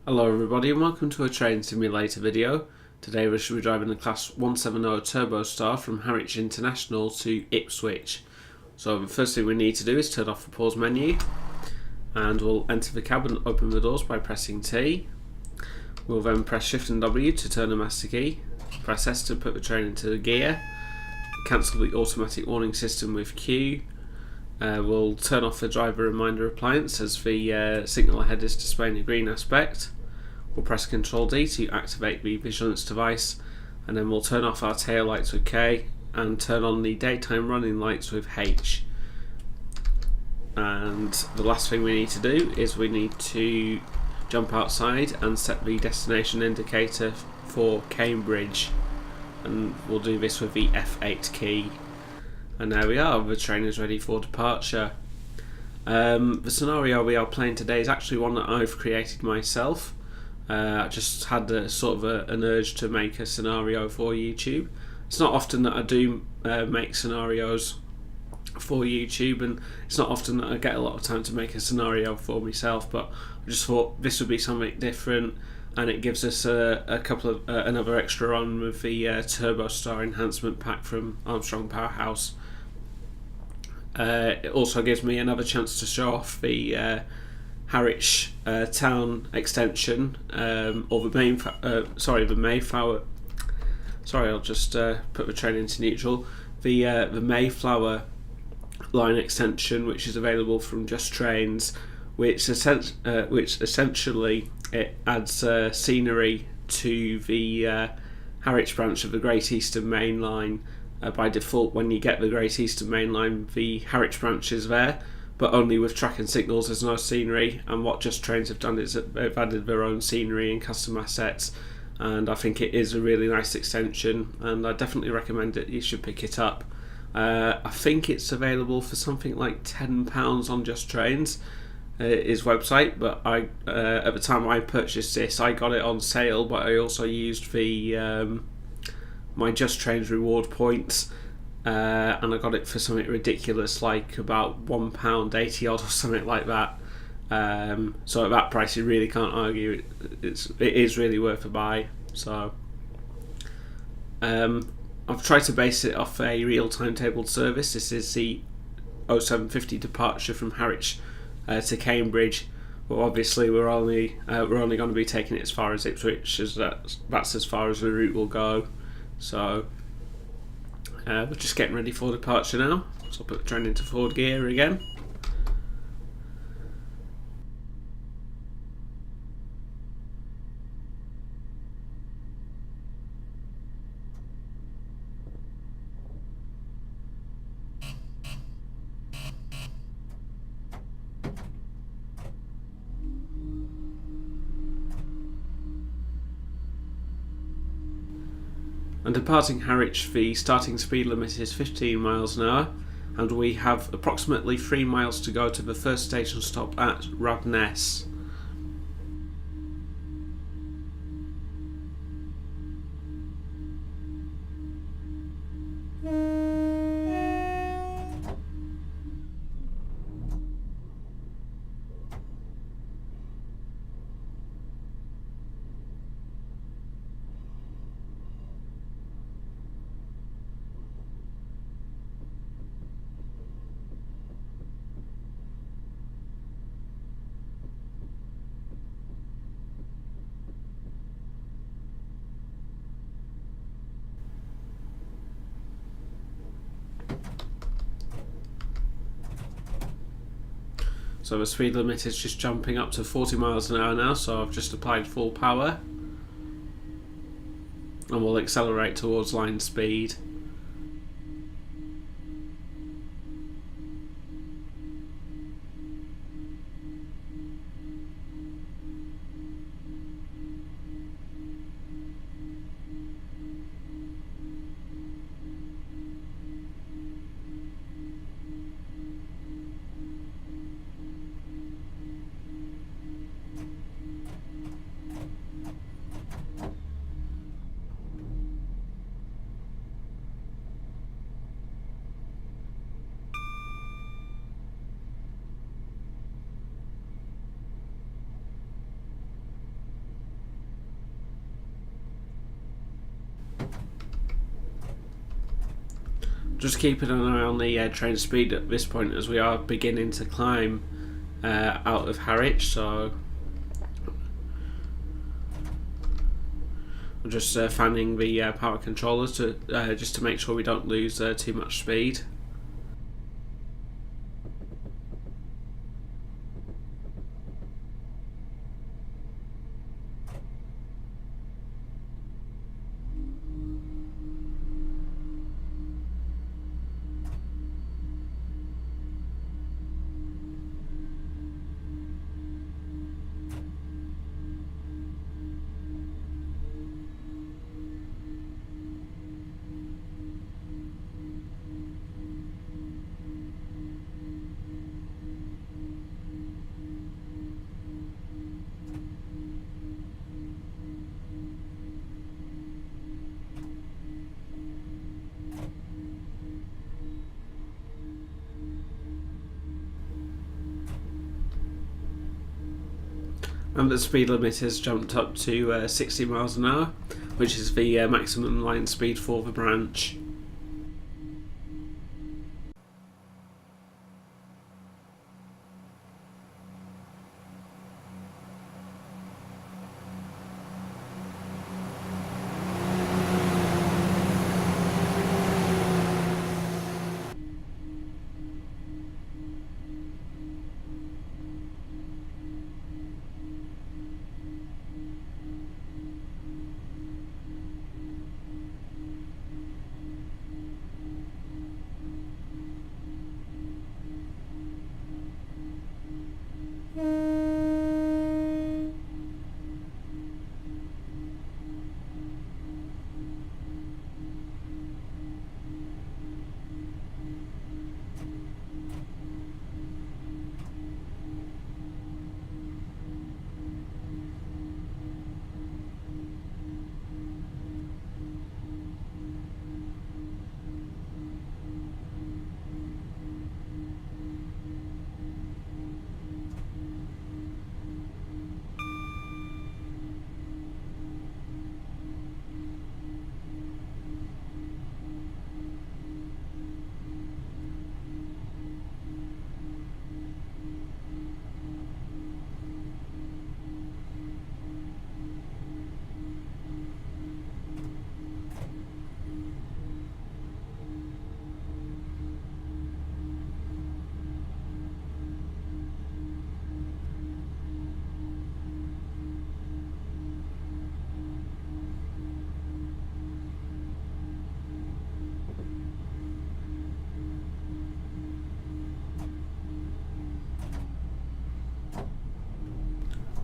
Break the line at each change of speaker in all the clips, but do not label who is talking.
Hello everybody and welcome to a train simulator video. Today we shall be driving the Class 170 Turbostar from Harwich International to Ipswich. So the first thing we need to do is turn off the pause menu, and we'll enter the cab and open the doors by pressing T. We'll then press Shift and W to turn the master key, press S to put the train into gear, cancel the automatic warning system with Q. We'll turn off the driver reminder appliance as the signal ahead is displaying a green aspect. We'll press Ctrl D to activate the vigilance device, and then we'll turn off our tail lights with K and turn on the daytime running lights with H. And the last thing we need to do is we need to jump outside and set the destination indicator for Cambridge, and we'll do this with the F8 key. And there we are, the train is ready for departure. The scenario we are playing today is actually one that I've created myself. I just had an urge to make a scenario for YouTube. It's not often that I do make scenarios for YouTube, and it's not often that I get a lot of time to make a scenario for myself, but I just thought this would be something different, and it gives us another extra on with the Turbostar enhancement pack from Armstrong Powerhouse. It also gives me another chance to show off the Harwich town extension, or the Mayflower. Sorry, I'll just put the train into neutral. The Mayflower line extension, which is available from Just Trains, which essentially it adds scenery to the Harwich branch of the Great Eastern Main Line. By default, when you get the Great Eastern Main Line, the Harwich branch is there, but only with track and signals. There's no scenery, and what Just Trains have done is they've added their own scenery and custom assets, and I think it is a really nice extension, and I definitely recommend it. You should pick it up. I think it's available for something like £10 on Just Trains, his website, but at the time I purchased this, I got it on sale, but I also used the my Just Trains reward points, and I got it for something ridiculous, like about £1.80 odd or something like that. So at that price you really can't argue. It is really worth a buy. So I've tried to base it off a real timetabled service. This is the 0750 departure from Harwich to Cambridge. Well, obviously we're only going to be taking it as far as Ipswich, as that's as far as the route will go. So we're just getting ready for departure now. So I'll put the train into forward gear again. And departing Harwich, the starting speed limit is 15 miles an hour, and we have approximately 3 miles to go to the first station stop at Radness. So the speed limit is just jumping up to 40 miles an hour now, so I've just applied full power, and we'll accelerate towards line speed. Just keeping an eye on the train speed at this point, as we are beginning to climb out of Harwich, so we're just fanning the power controllers to just to make sure we don't lose too much speed. And the speed limit has jumped up to 60 miles an hour, which is the maximum line speed for the branch.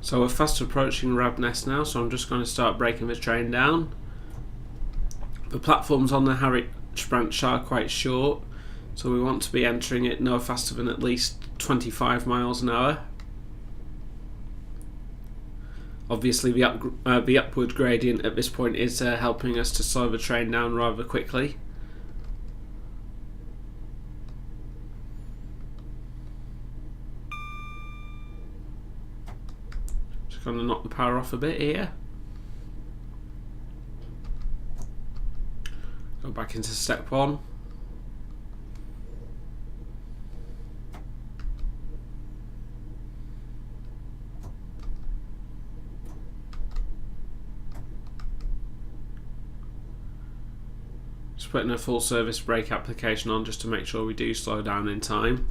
So we're fast approaching Rabness now, so I'm just going to start breaking the train down. The platforms on the Harwich branch are quite short, so we want to be entering it no faster than at least 25 miles an hour. Obviously the upward gradient at this point is helping us to slow the train down rather quickly. Just going to knock the power off a bit here. Go back into step one. Just putting a full service brake application on just to make sure we do slow down in time.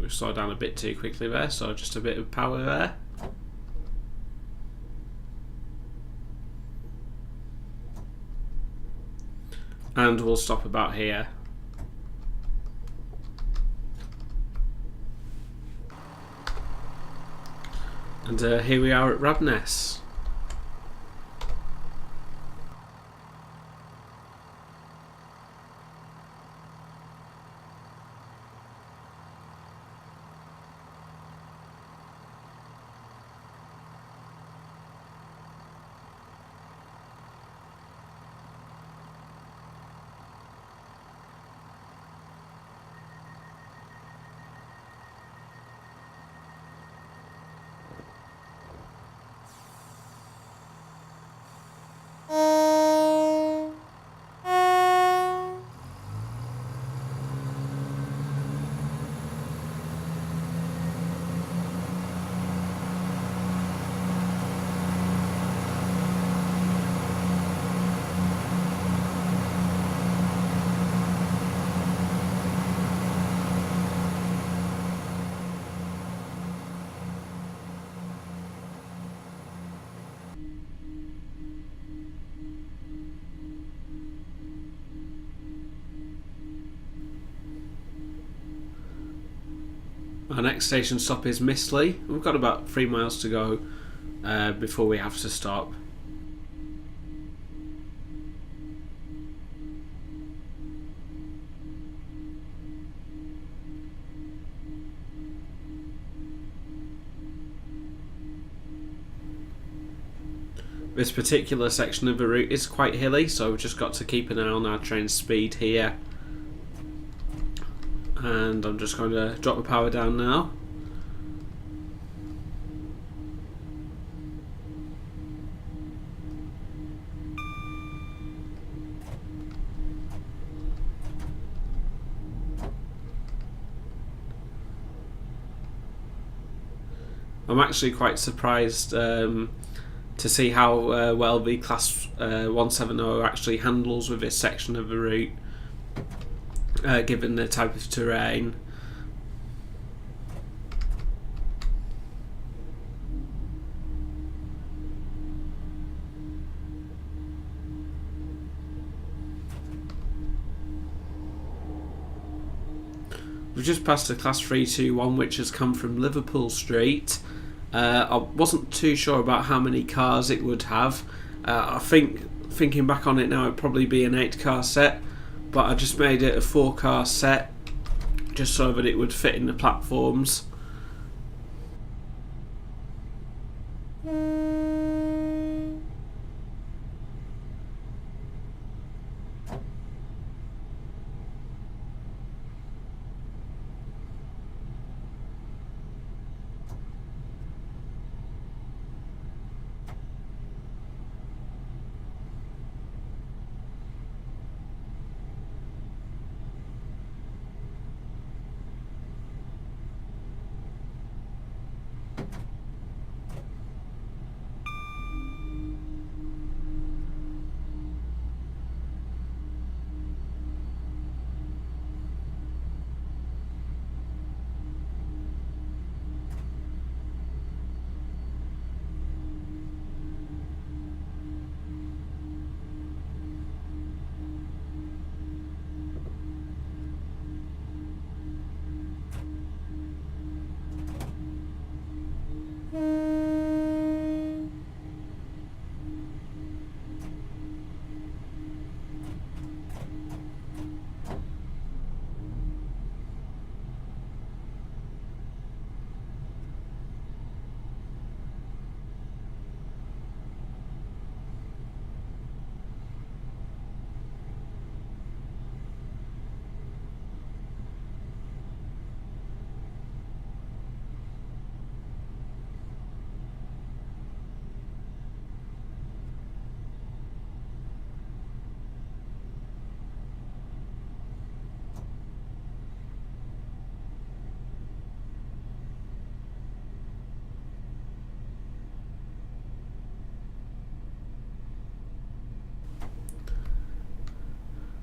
We slowed down a bit too quickly there, so just a bit of power there. And we'll stop about here. And here we are at Rabness. Our next station stop is Mistley. We've got about 3 miles to go before we have to stop. This particular section of the route is quite hilly, so we've just got to keep an eye on our train speed here. And I'm just going to drop the power down now. I'm actually quite surprised to see how well the Class 170 actually handles with this section of the route, given the type of terrain. We've just passed a Class 321 which has come from Liverpool Street. I wasn't too sure about how many cars it would have. I think, thinking back on it now, it'd probably be an 8-car set, but I just made it a 4-car set just so that it would fit in the platforms.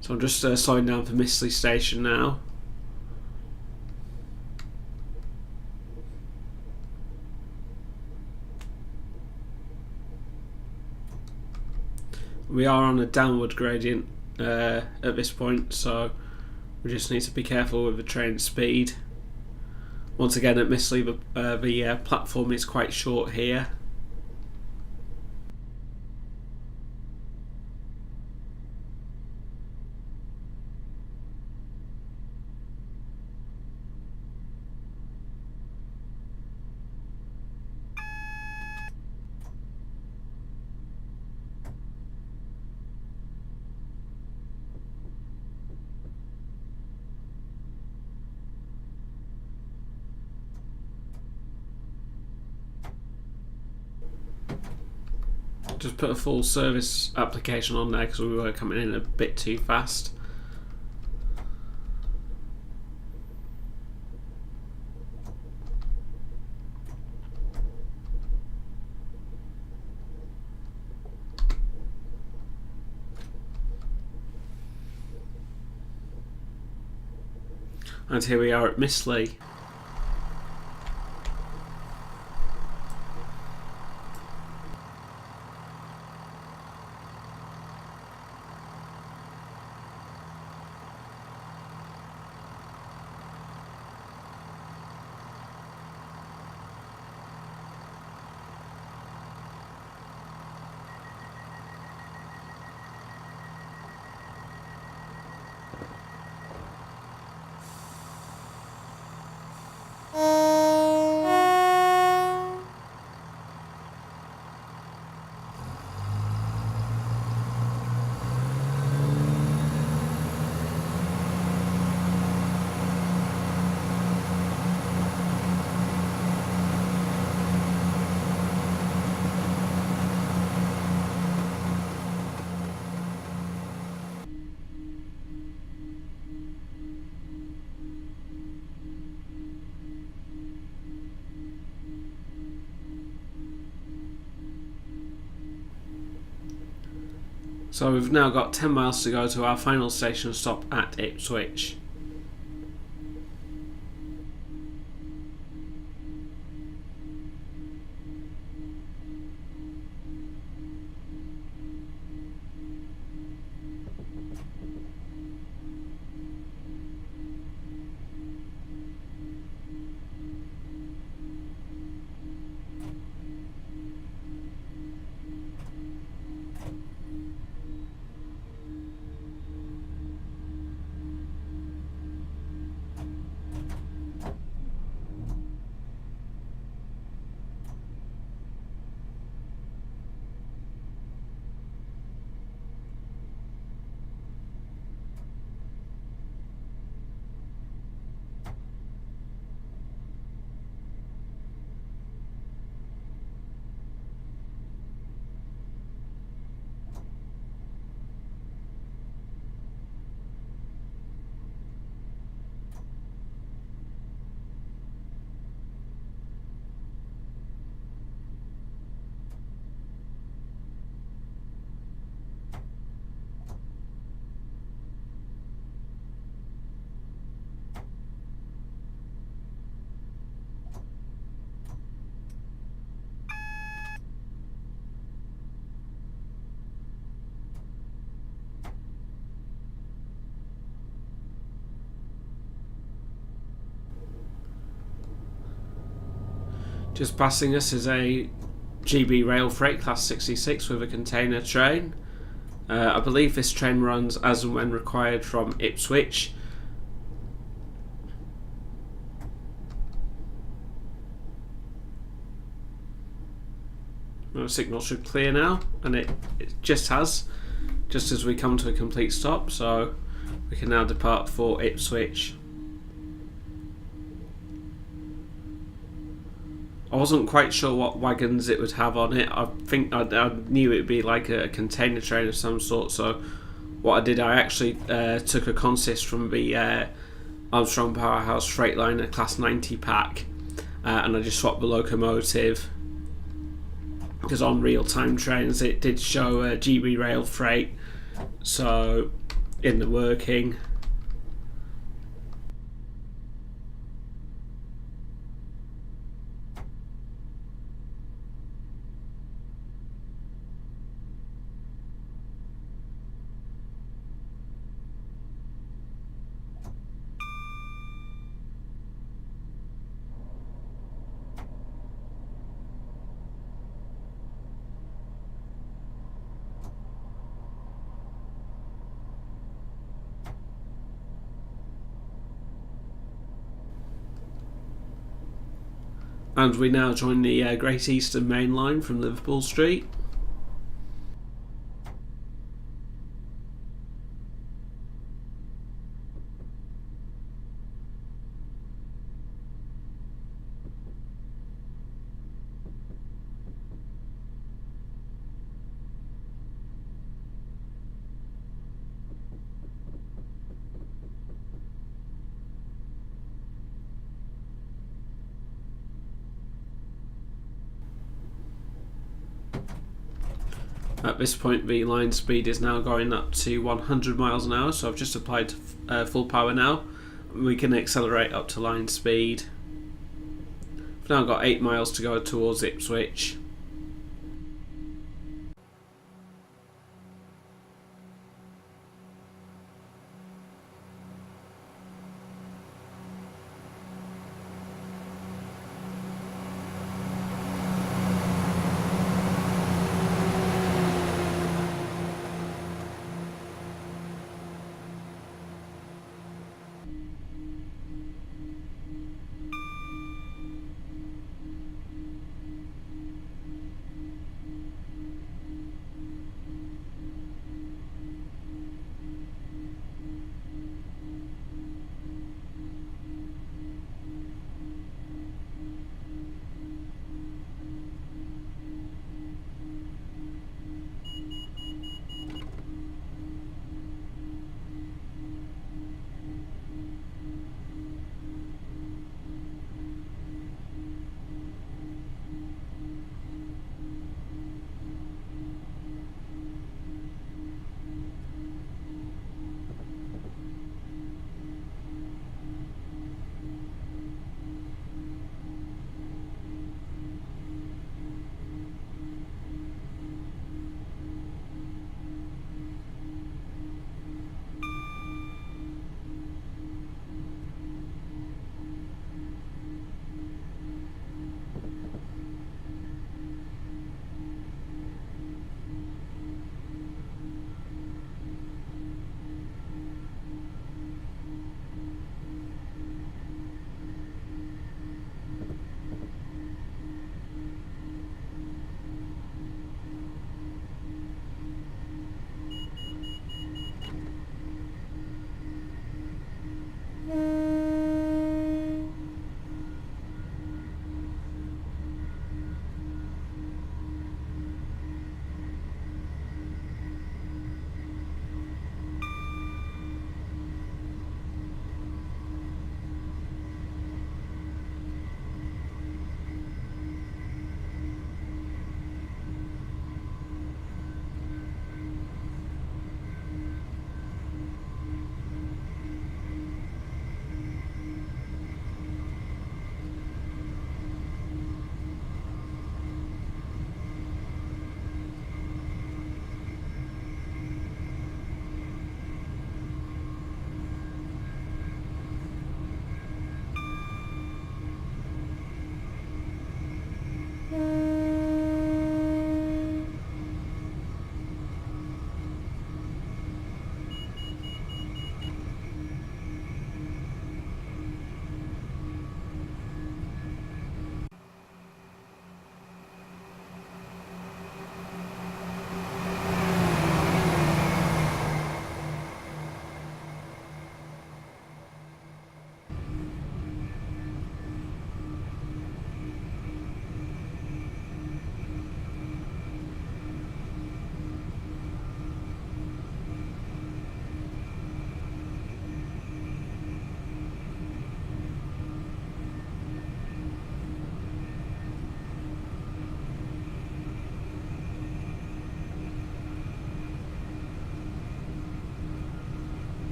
So I'm just slowing down for Mistley Station now. We are on a downward gradient at this point, so we just need to be careful with the train speed. Once again at Mistley, the platform is quite short here. Just put a full service application on there because we were coming in a bit too fast. And here we are at Mistley. So we've now got 10 miles to go to our final station stop at Ipswich. Just passing us is a GB Rail Freight Class 66 with a container train. I believe this train runs as and when required from Ipswich. The signal should clear now, and it just has, just as we come to a complete stop, so we can now depart for Ipswich. I wasn't quite sure what wagons it would have on it. I think I knew it would be like a container train of some sort, so what I did, I actually took a consist from the Armstrong Powerhouse Freightliner Class 90 pack, and I just swapped the locomotive, because on real-time trains it did show GB Rail Freight, so in the working. And we now join the Great Eastern Main Line from Liverpool Street. At this point the line speed is now going up to 100 miles an hour, so I've just applied full power now. We can accelerate up to line speed. We've now got 8 miles to go towards Ipswich.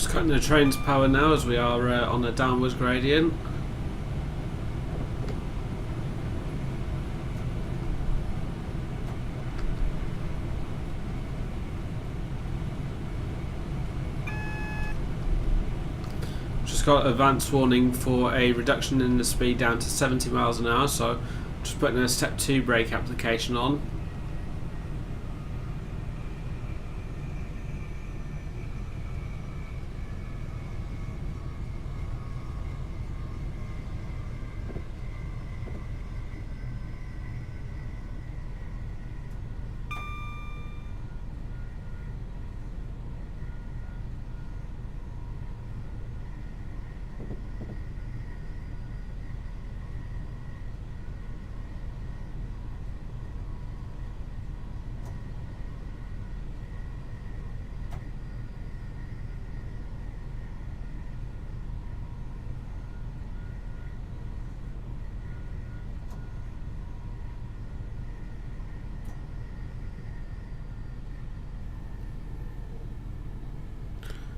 Just cutting the train's power now as we are on a downwards gradient. Just got advance warning for a reduction in the speed down to 70 miles an hour, so just putting a step 2 brake application on.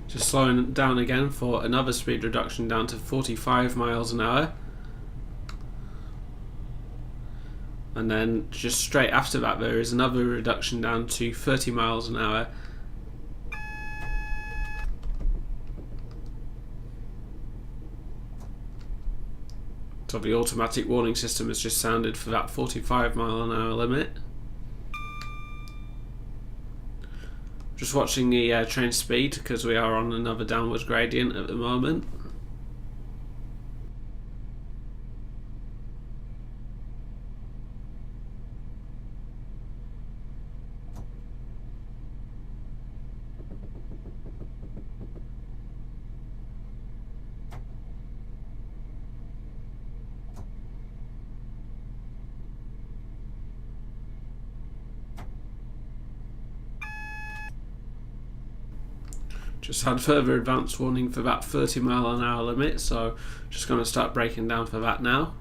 Just slowing down again for another speed reduction down to 45 miles an hour. And then just straight after that there is another reduction down to 30 miles an hour. So the automatic warning system has just sounded for that 45 mile an hour limit. Just watching the train speed because we are on another downwards gradient at the moment. Just had further advance warning for that 30 mile an hour limit, so just going to start braking down for that now.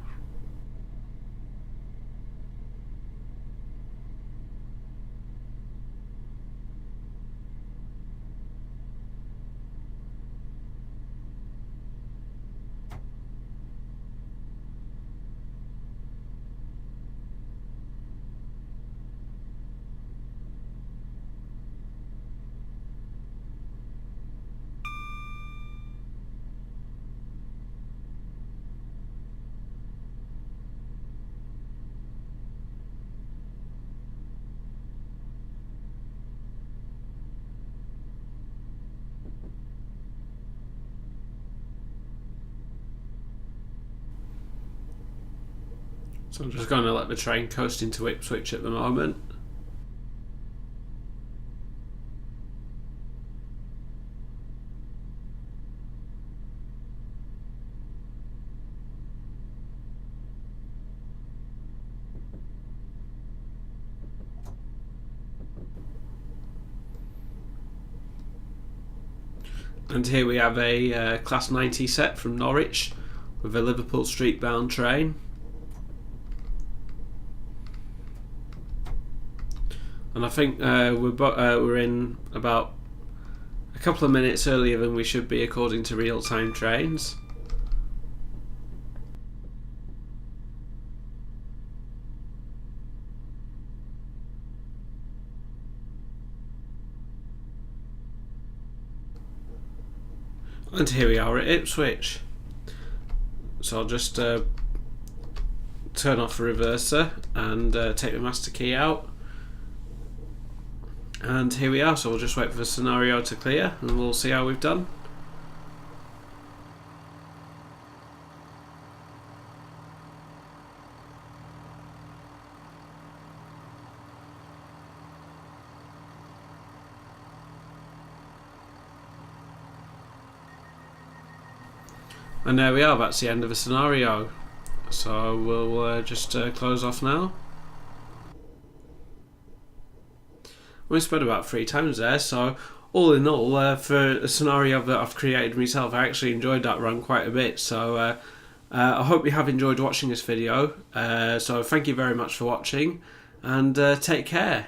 So I'm just going to let the train coast into Ipswich at the moment. And here we have a Class 90 set from Norwich with a Liverpool Street bound train. And I think we're in about a couple of minutes earlier than we should be according to real-time trains. And here we are at Ipswich. So I'll just turn off the reverser and take the master key out. And here we are, so we'll just wait for the scenario to clear and we'll see how we've done. And there we are, that's the end of the scenario. So we'll just close off now. We spent about 3 times there, so all in all, for a scenario that I've created myself, I actually enjoyed that run quite a bit. So I hope you have enjoyed watching this video. So thank you very much for watching, and take care.